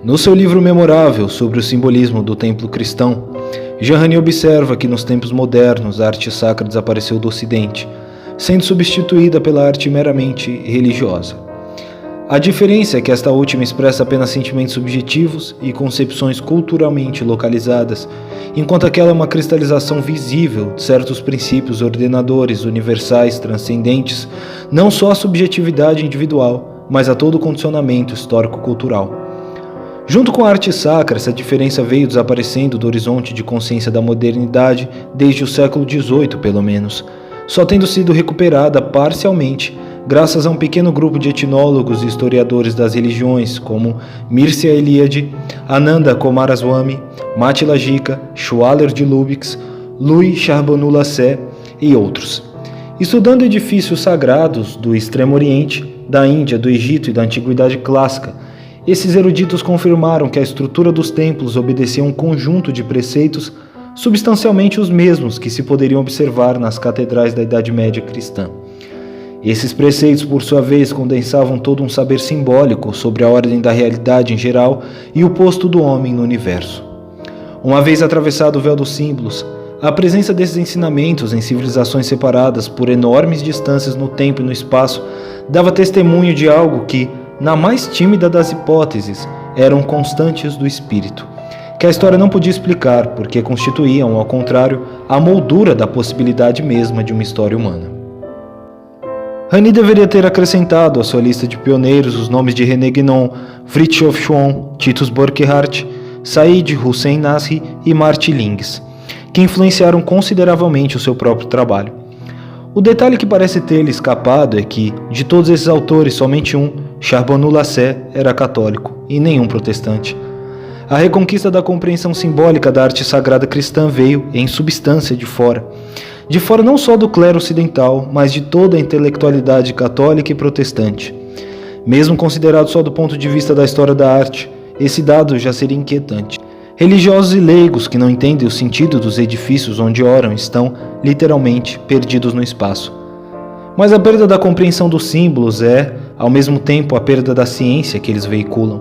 No seu livro memorável sobre o simbolismo do templo cristão, Jean Rene observa que nos tempos modernos a arte sacra desapareceu do Ocidente, sendo substituída pela arte meramente religiosa. A diferença é que esta última expressa apenas sentimentos subjetivos e concepções culturalmente localizadas, enquanto aquela é uma cristalização visível de certos princípios ordenadores, universais, transcendentes, não só à subjetividade individual, mas a todo o condicionamento histórico-cultural. Junto com a arte sacra, essa diferença veio desaparecendo do horizonte de consciência da modernidade desde o século XVIII, pelo menos, só tendo sido recuperada parcialmente graças a um pequeno grupo de etnólogos e historiadores das religiões, como Mircea Eliade, Ananda Coomaraswamy, Mattila Jika, Schwaller de Lubbock, Louis Charbonneau-Lassay e outros. Estudando edifícios sagrados do Extremo Oriente, da Índia, do Egito e da Antiguidade Clássica, esses eruditos confirmaram que a estrutura dos templos obedecia a um conjunto de preceitos substancialmente os mesmos que se poderiam observar nas catedrais da Idade Média cristã. Esses preceitos, por sua vez, condensavam todo um saber simbólico sobre a ordem da realidade em geral e o posto do homem no universo. Uma vez atravessado o véu dos símbolos, a presença desses ensinamentos em civilizações separadas por enormes distâncias no tempo e no espaço dava testemunho de algo que, na mais tímida das hipóteses, eram constantes do espírito, que a história não podia explicar porque constituíam, ao contrário, a moldura da possibilidade mesma de uma história humana. Reni deveria ter acrescentado à sua lista de pioneiros os nomes de René Guénon, Fritjof Schwann, Titus Burckhardt, Said Hussein Nasri e Martin Lings, que influenciaram consideravelmente o seu próprio trabalho. O detalhe que parece ter-lhe escapado é que, de todos esses autores, somente um, Charbonneau-Lassay, era católico, e nenhum protestante. A reconquista da compreensão simbólica da arte sagrada cristã veio, em substância, de fora não só do clero ocidental, mas de toda a intelectualidade católica e protestante. Mesmo considerado só do ponto de vista da história da arte, esse dado já seria inquietante. Religiosos e leigos que não entendem o sentido dos edifícios onde oram estão, literalmente, perdidos no espaço. Mas a perda da compreensão dos símbolos é, ao mesmo tempo, a perda da ciência que eles veiculam.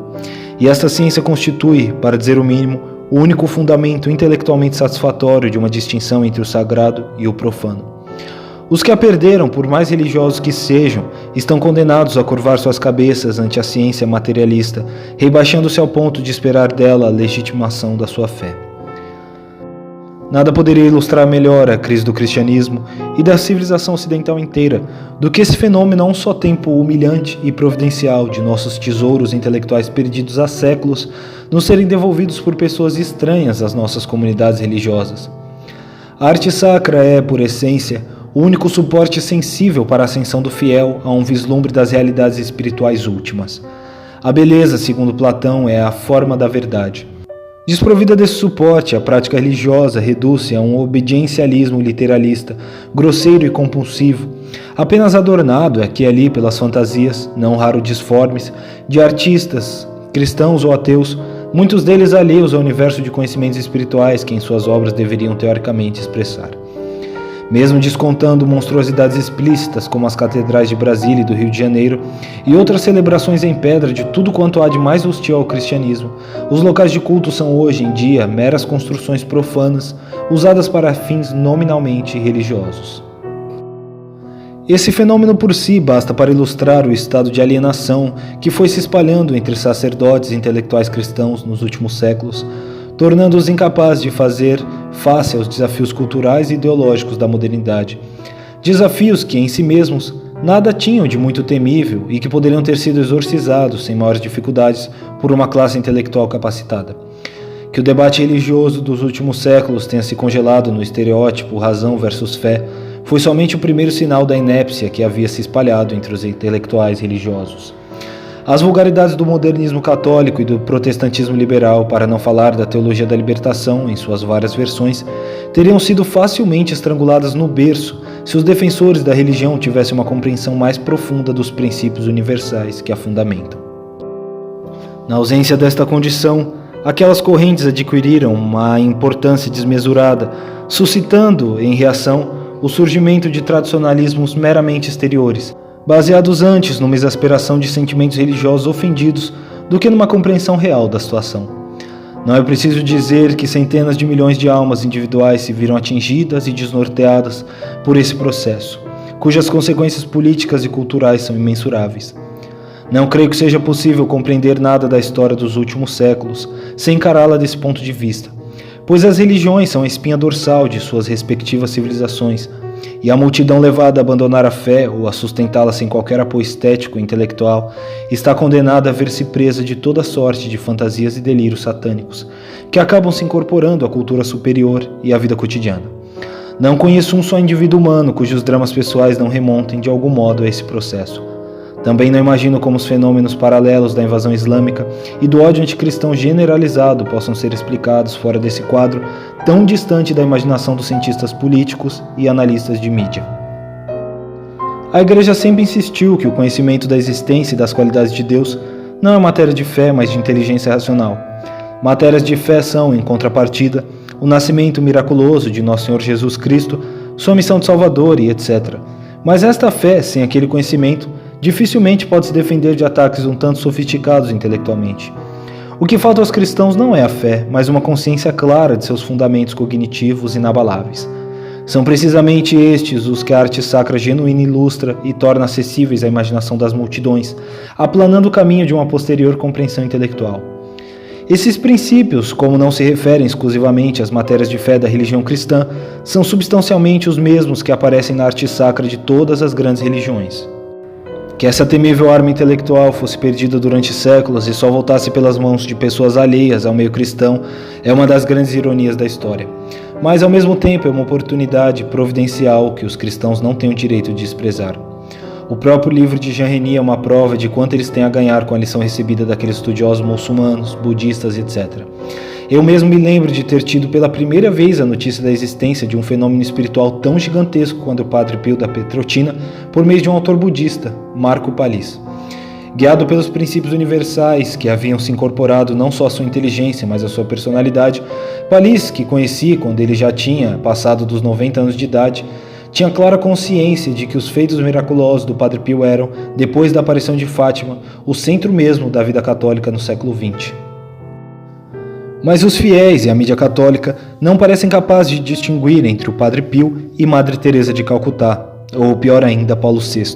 E esta ciência constitui, para dizer o mínimo, o único fundamento intelectualmente satisfatório de uma distinção entre o sagrado e o profano. Os que a perderam, por mais religiosos que sejam, estão condenados a curvar suas cabeças ante a ciência materialista, rebaixando-se ao ponto de esperar dela a legitimação da sua fé. Nada poderia ilustrar melhor a crise do cristianismo e da civilização ocidental inteira do que esse fenômeno a um só tempo humilhante e providencial de nossos tesouros intelectuais perdidos há séculos nos serem devolvidos por pessoas estranhas às nossas comunidades religiosas. A arte sacra é, por essência, o único suporte sensível para a ascensão do fiel a um vislumbre das realidades espirituais últimas. A beleza, segundo Platão, é a forma da verdade. Desprovida desse suporte, a prática religiosa reduz-se a um obediencialismo literalista, grosseiro e compulsivo, apenas adornado aqui e ali pelas fantasias, não raro disformes, de artistas, cristãos ou ateus, muitos deles alheios ao universo de conhecimentos espirituais que em suas obras deveriam teoricamente expressar. Mesmo descontando monstruosidades explícitas como as catedrais de Brasília e do Rio de Janeiro e outras celebrações em pedra de tudo quanto há de mais hostil ao cristianismo, os locais de culto são hoje em dia meras construções profanas usadas para fins nominalmente religiosos. Esse fenômeno por si basta para ilustrar o estado de alienação que foi se espalhando entre sacerdotes e intelectuais cristãos nos últimos séculos, tornando-os incapazes de fazer face aos desafios culturais e ideológicos da modernidade. Desafios que, em si mesmos, nada tinham de muito temível e que poderiam ter sido exorcizados sem maiores dificuldades por uma classe intelectual capacitada. Que o debate religioso dos últimos séculos tenha se congelado no estereótipo razão versus fé foi somente o primeiro sinal da inépcia que havia se espalhado entre os intelectuais religiosos. As vulgaridades do modernismo católico e do protestantismo liberal, para não falar da teologia da libertação em suas várias versões, teriam sido facilmente estranguladas no berço se os defensores da religião tivessem uma compreensão mais profunda dos princípios universais que a fundamentam. Na ausência desta condição, aquelas correntes adquiriram uma importância desmesurada, suscitando, em reação, o surgimento de tradicionalismos meramente exteriores, baseados antes numa exasperação de sentimentos religiosos ofendidos do que numa compreensão real da situação. Não é preciso dizer que centenas de milhões de almas individuais se viram atingidas e desnorteadas por esse processo, cujas consequências políticas e culturais são imensuráveis. Não creio que seja possível compreender nada da história dos últimos séculos sem encará-la desse ponto de vista, pois as religiões são a espinha dorsal de suas respectivas civilizações, e a multidão levada a abandonar a fé ou a sustentá-la sem qualquer apoio estético e intelectual está condenada a ver-se presa de toda sorte de fantasias e delírios satânicos, que acabam se incorporando à cultura superior e à vida cotidiana. Não conheço um só indivíduo humano cujos dramas pessoais não remontem de algum modo a esse processo. Também não imagino como os fenômenos paralelos da invasão islâmica e do ódio anticristão generalizado possam ser explicados fora desse quadro tão distante da imaginação dos cientistas políticos e analistas de mídia. A Igreja sempre insistiu que o conhecimento da existência e das qualidades de Deus não é matéria de fé, mas de inteligência racional. Matérias de fé são, em contrapartida, o nascimento miraculoso de Nosso Senhor Jesus Cristo, sua missão de Salvador e etc. Mas esta fé, sem aquele conhecimento, dificilmente pode se defender de ataques um tanto sofisticados intelectualmente. O que falta aos cristãos não é a fé, mas uma consciência clara de seus fundamentos cognitivos inabaláveis. São precisamente estes os que a arte sacra genuína ilustra e torna acessíveis à imaginação das multidões, aplanando o caminho de uma posterior compreensão intelectual. Esses princípios, como não se referem exclusivamente às matérias de fé da religião cristã, são substancialmente os mesmos que aparecem na arte sacra de todas as grandes religiões. Que essa temível arma intelectual fosse perdida durante séculos e só voltasse pelas mãos de pessoas alheias ao meio cristão é uma das grandes ironias da história. Mas, ao mesmo tempo, é uma oportunidade providencial que os cristãos não têm o direito de desprezar. O próprio livro de Jean Reni é uma prova de quanto eles têm a ganhar com a lição recebida daqueles estudiosos muçulmanos, budistas, etc. Eu mesmo me lembro de ter tido pela primeira vez a notícia da existência de um fenômeno espiritual tão gigantesco quanto o Padre Pio da Petrotina por meio de um autor budista, Marco Palis. Guiado pelos princípios universais que haviam se incorporado não só à sua inteligência, mas à sua personalidade, Palis, que conheci quando ele já tinha passado dos 90 anos de idade, tinha clara consciência de que os feitos miraculosos do Padre Pio eram, depois da aparição de Fátima, o centro mesmo da vida católica no século XX. Mas os fiéis e a mídia católica não parecem capazes de distinguir entre o Padre Pio e Madre Teresa de Calcutá, ou pior ainda, Paulo VI.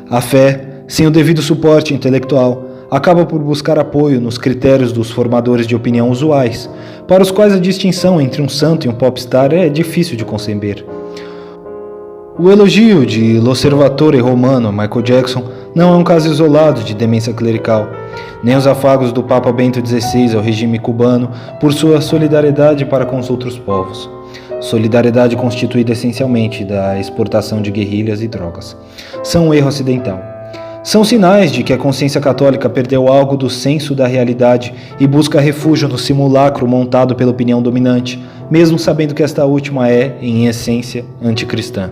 A fé, sem o devido suporte intelectual, acaba por buscar apoio nos critérios dos formadores de opinião usuais, para os quais a distinção entre um santo e um popstar é difícil de conceber. O elogio de L'Osservatore Romano a Michael Jackson não é um caso isolado de demência clerical, nem os afagos do Papa Bento XVI ao regime cubano por sua solidariedade para com os outros povos. Solidariedade constituída essencialmente da exportação de guerrilhas e drogas. São um erro acidental. São sinais de que a consciência católica perdeu algo do senso da realidade e busca refúgio no simulacro montado pela opinião dominante, mesmo sabendo que esta última é, em essência, anticristã.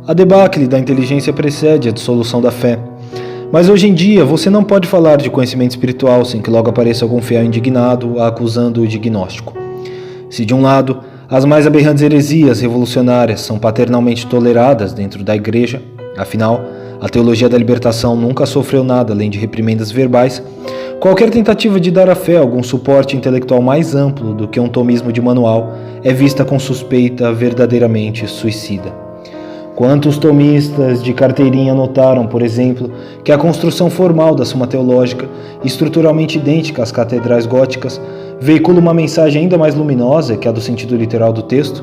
A debacle da inteligência precede a dissolução da fé. Mas hoje em dia você não pode falar de conhecimento espiritual sem que logo apareça algum fiel indignado acusando-o de gnóstico. Se de um lado, as mais aberrantes heresias revolucionárias são paternalmente toleradas dentro da Igreja, afinal, a teologia da libertação nunca sofreu nada além de reprimendas verbais, qualquer tentativa de dar à fé algum suporte intelectual mais amplo do que um tomismo de manual é vista com suspeita verdadeiramente suicida. Quantos tomistas de carteirinha notaram, por exemplo, que a construção formal da Suma Teológica, estruturalmente idêntica às catedrais góticas, veicula uma mensagem ainda mais luminosa que a do sentido literal do texto?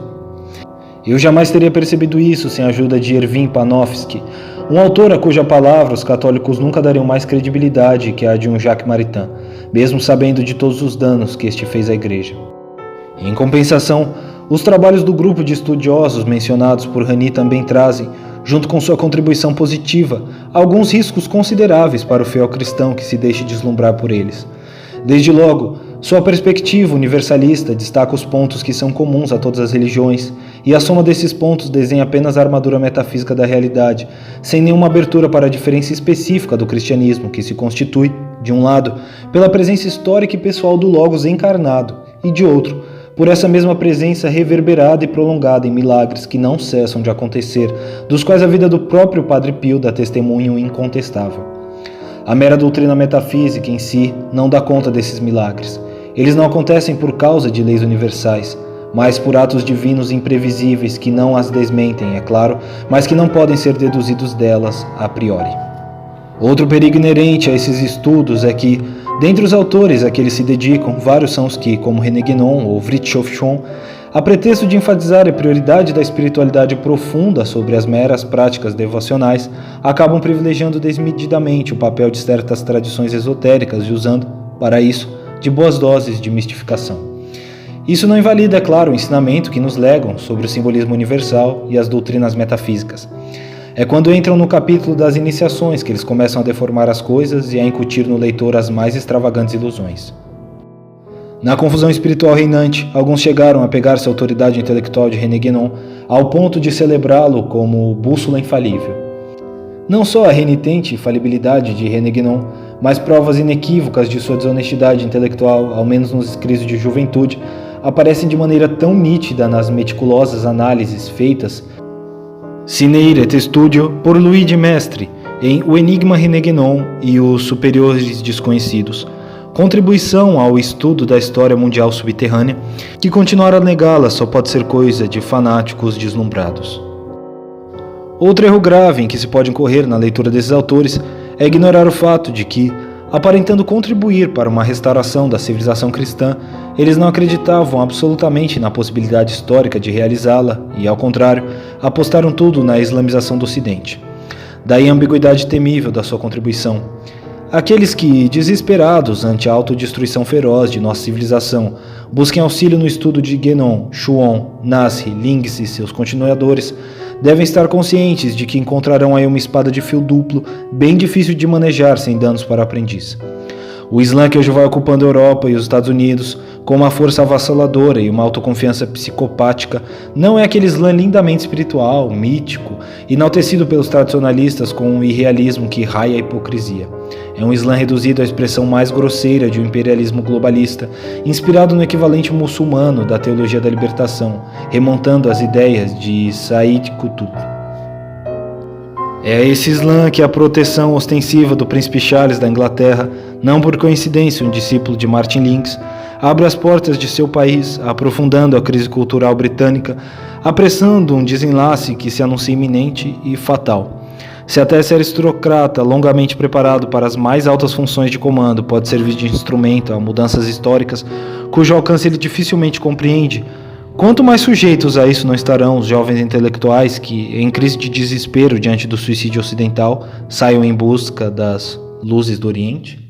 Eu jamais teria percebido isso sem a ajuda de Erwin Panofsky, um autor a cuja palavra os católicos nunca dariam mais credibilidade que a de um Jacques Maritain, mesmo sabendo de todos os danos que este fez à Igreja. Em compensação, os trabalhos do grupo de estudiosos mencionados por Reni também trazem, junto com sua contribuição positiva, alguns riscos consideráveis para o fiel cristão que se deixe deslumbrar por eles. Desde logo, sua perspectiva universalista destaca os pontos que são comuns a todas as religiões, e a soma desses pontos desenha apenas a armadura metafísica da realidade, sem nenhuma abertura para a diferença específica do cristianismo, que se constitui, de um lado, pela presença histórica e pessoal do Logos encarnado, e de outro, por essa mesma presença reverberada e prolongada em milagres que não cessam de acontecer, dos quais a vida do próprio Padre Pio dá testemunho incontestável. A mera doutrina metafísica em si não dá conta desses milagres. Eles não acontecem por causa de leis universais, mas por atos divinos imprevisíveis que não as desmentem, é claro, mas que não podem ser deduzidos delas a priori. Outro perigo inerente a esses estudos é que, dentre os autores a que eles se dedicam, vários são os que, como René Guénon ou Fridtjof Schuon, a pretexto de enfatizar a prioridade da espiritualidade profunda sobre as meras práticas devocionais, acabam privilegiando desmedidamente o papel de certas tradições esotéricas e usando, para isso, de boas doses de mistificação. Isso não invalida, é claro, o ensinamento que nos legam sobre o simbolismo universal e as doutrinas metafísicas. É quando entram no capítulo das iniciações que eles começam a deformar as coisas e a incutir no leitor as mais extravagantes ilusões. Na confusão espiritual reinante, alguns chegaram a pegar-se à autoridade intelectual de René Guénon ao ponto de celebrá-lo como bússola infalível. Não só a renitente falibilidade de René Guénon, mas provas inequívocas de sua desonestidade intelectual, ao menos nos escritos de juventude, aparecem de maneira tão nítida nas meticulosas análises feitas Sine et Studio por Louis de Maistre em O Enigma René Guénon e os Superiores Desconhecidos, contribuição ao estudo da história mundial subterrânea, que continuar a negá-la só pode ser coisa de fanáticos deslumbrados. Outro erro grave em que se pode incorrer na leitura desses autores é ignorar o fato de que, aparentando contribuir para uma restauração da civilização cristã, eles não acreditavam absolutamente na possibilidade histórica de realizá-la e, ao contrário, apostaram tudo na islamização do Ocidente. Daí a ambiguidade temível da sua contribuição. Aqueles que, desesperados ante a autodestruição feroz de nossa civilização, busquem auxílio no estudo de Guénon, Schuon, Nasri, Links e seus continuadores, devem estar conscientes de que encontrarão aí uma espada de fio duplo, bem difícil de manejar sem danos para o aprendiz. O Islã que hoje vai ocupando a Europa e os Estados Unidos, com uma força avassaladora e uma autoconfiança psicopática, não é aquele Islã lindamente espiritual, mítico, enaltecido pelos tradicionalistas com um irrealismo que raia a hipocrisia. É um Islã reduzido à expressão mais grosseira de um imperialismo globalista, inspirado no equivalente muçulmano da teologia da libertação, remontando às ideias de Said Qutb. É a esse Islã que a proteção ostensiva do príncipe Charles da Inglaterra, não por coincidência um discípulo de Martin Links, abre as portas de seu país, aprofundando a crise cultural britânica, apressando um desenlace que se anuncia iminente e fatal. Se até esse aristocrata longamente preparado para as mais altas funções de comando pode servir de instrumento a mudanças históricas cujo alcance ele dificilmente compreende, quanto mais sujeitos a isso não estarão os jovens intelectuais que, em crise de desespero diante do suicídio ocidental, saiam em busca das luzes do Oriente?